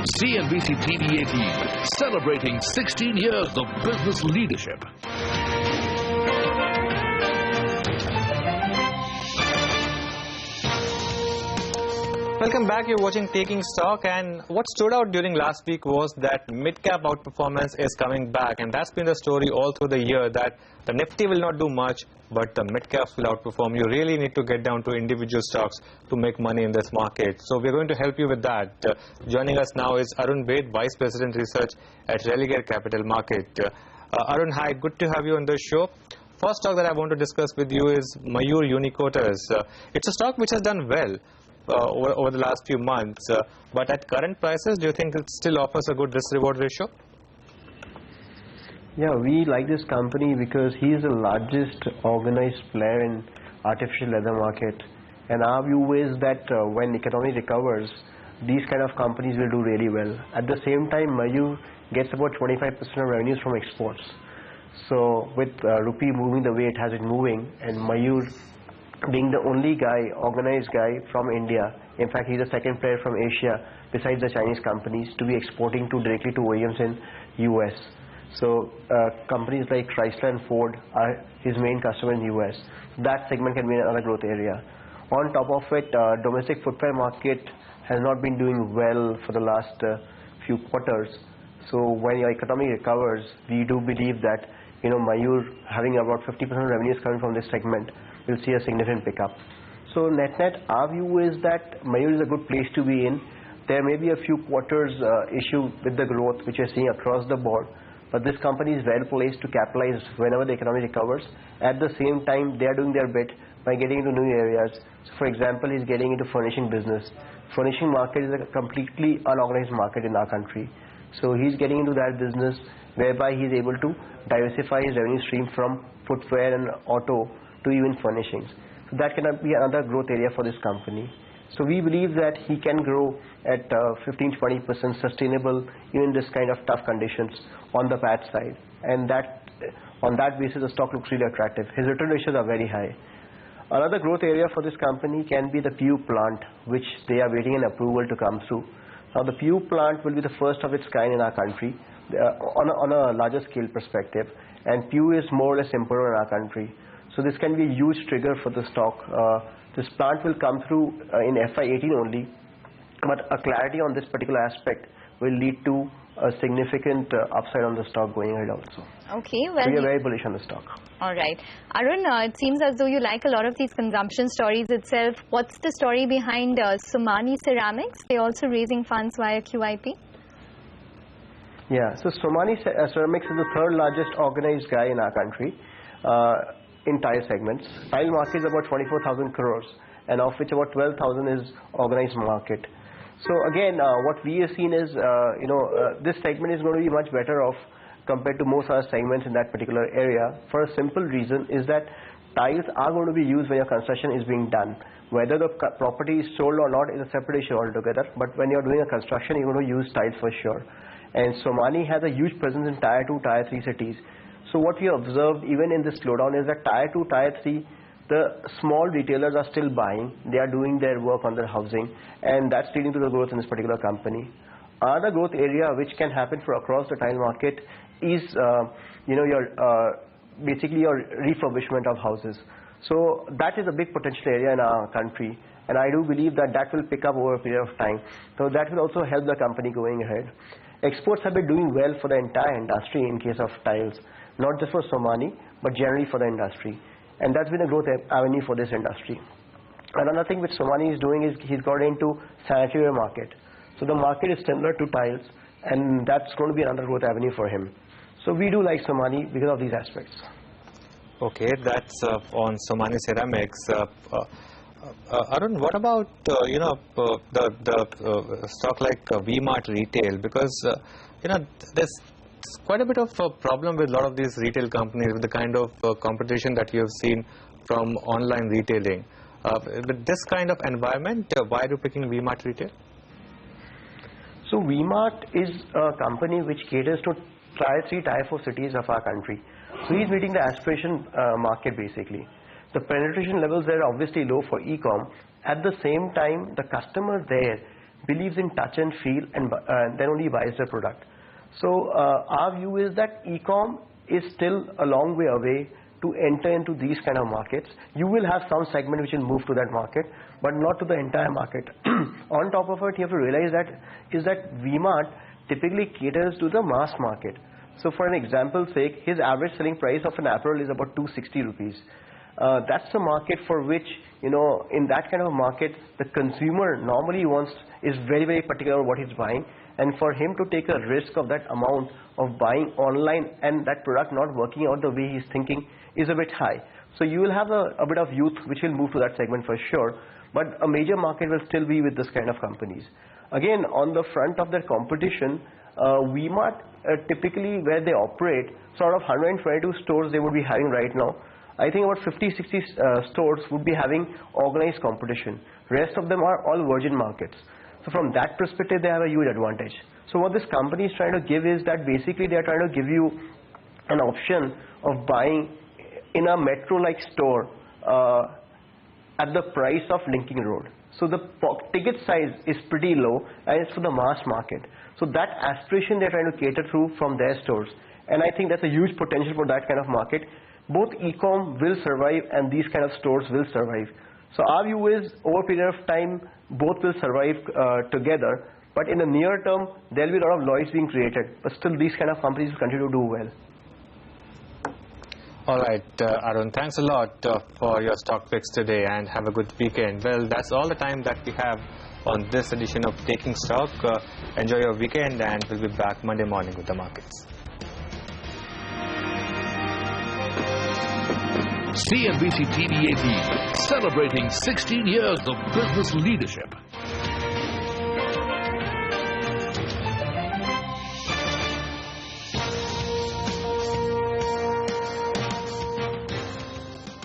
CNBC TV 18, celebrating 16 years of business leadership. Welcome back. You're watching Taking Stock, and what stood out during last week was that mid-cap outperformance is coming back, and that's been the story all through the year, that the Nifty will not do much, but the mid-caps will outperform. You really need to get down to individual stocks to make money in this market. So we're going to help you with that. Joining us now is Arun Baid, Vice President Research at Religare Capital Markets. Arun, hi. Good to have you on the show. First stock that I want to discuss with you is Mayur Uniquoters. It's a stock which has done well over the last few months, but at current prices, do you think it still offers a good risk-reward ratio? Yeah, we like this company because he is the largest organized player in artificial leather market, and our view is that when economy recovers, these kind of companies will do really well. At the same time, Mayur gets about 25% of revenues from exports. So with rupee moving the way it has been moving, and Mayur being the only guy, organized guy from India, in fact he's the second player from Asia besides the Chinese companies to be exporting directly to OEMs in US. So companies like Chrysler and Ford are his main customer in US. That segment can be another growth area. On top of it, domestic footwear market has not been doing well for the last few quarters. So when your economy recovers, we do believe that Mayur having about 50% of revenues coming from this segment will see a significant pickup. So net-net, our view is that Mayur is a good place to be in. There may be a few quarters issue with the growth which we're seeing across the board, but this company is well placed to capitalize whenever the economy recovers. At the same time, they are doing their bit by getting into new areas. So for example, he's getting into furnishing business. Furnishing market is a completely unorganized market in our country. So he's getting into that business whereby he's able to diversify his revenue stream from footwear and auto to even furnishings. So that can be another growth area for this company. So we believe that he can grow at 15-20% sustainable even in this kind of tough conditions on the PAT side. And that on that basis, the stock looks really attractive. His return ratios are very high. Another growth area for this company can be the PU plant, which they are waiting an approval to come through. Now the PU plant will be the first of its kind in our country on a larger scale perspective, and PU is more or less imported in our country. So this can be a huge trigger for the stock. This plant will come through in FY18 only, but a clarity on this particular aspect will lead to a significant upside on the stock going ahead also. Okay, well, so we are very bullish on the stock. All right. Arun, it seems as though you like a lot of these consumption stories itself. What's the story behind Somani Ceramics? They're also raising funds via QIP? Yeah, so Somani Ceramics is the third largest organized guy in our country in tile segments. Tile market is about 24,000 crores, and of which about 12,000 is organized market. So again, what we have seen is, this segment is going to be much better off compared to most other segments in that particular area, for a simple reason is that tiles are going to be used when your construction is being done. Whether the property is sold or not is a separate issue altogether, but when you're doing a construction, you're going to use tiles for sure. And Somani has a huge presence in Tier 2, Tier 3 cities. So what we observed even in this slowdown is that Tier 2, Tier 3, the small retailers are still buying. They are doing their work on their housing, and that's leading to the growth in this particular company. Another growth area which can happen for across the tile market is, basically your refurbishment of houses. So that is a big potential area in our country, and I do believe that that will pick up over a period of time. So that will also help the company going ahead. Exports have been doing well for the entire industry in case of tiles, not just for Somani, but generally for the industry. And that's been a growth avenue for this industry. Another thing which Somani is doing is he's got into sanitary market. So the market is similar to tiles, and that's going to be another growth avenue for him. So we do like Somani because of these aspects. Okay, that's on Somani Ceramics. Arun, what about the stock like V-Mart Retail? Because there's quite a bit of a problem with a lot of these retail companies with the kind of competition that you have seen from online retailing. With this kind of environment, why are you picking V-Mart Retail? So V-Mart is a company which caters to Tier 3, Tier 4 cities of our country. So he's meeting the aspiration market basically. The penetration levels there are obviously low for e-com. At the same time, the customers there believes in touch and feel, and then only buys the product. So our view is that e-com is still a long way away to enter into these kind of markets. You will have some segment which will move to that market, but not to the entire market. On top of it, you have to realize that V-Mart typically caters to the mass market. So for an example's sake, his average selling price of an apparel is about 260 rupees. That's a market for which, in that kind of market, the consumer normally is very, very particular about what he's buying. And for him to take a risk of that amount of buying online and that product not working out the way he's thinking is a bit high. So you will have a bit of youth which will move to that segment for sure, but a major market will still be with this kind of companies. Again, on the front of their competition, V-Mart typically where they operate, sort of 122 stores they would be having right now. I think about 50-60 stores would be having organized competition. Rest of them are all virgin markets. So from that perspective, they have a huge advantage. So what this company is trying to give is that basically they are trying to give you an option of buying in a metro-like store at the price of Linking Road. So the ticket size is pretty low and it's for the mass market. So that aspiration they're trying to cater through from their stores. And I think that's a huge potential for that kind of market. Both e-com will survive and these kind of stores will survive. So our view is over a period of time, both will survive together. But in the near term, there will be a lot of noise being created. But still, these kind of companies will continue to do well. All right, Arun, thanks a lot for your stock picks today and have a good weekend. Well, that's all the time that we have on this edition of Taking Stock. Enjoy your weekend and we'll be back Monday morning with the markets. CNBC TV 18, celebrating 16 years of business leadership.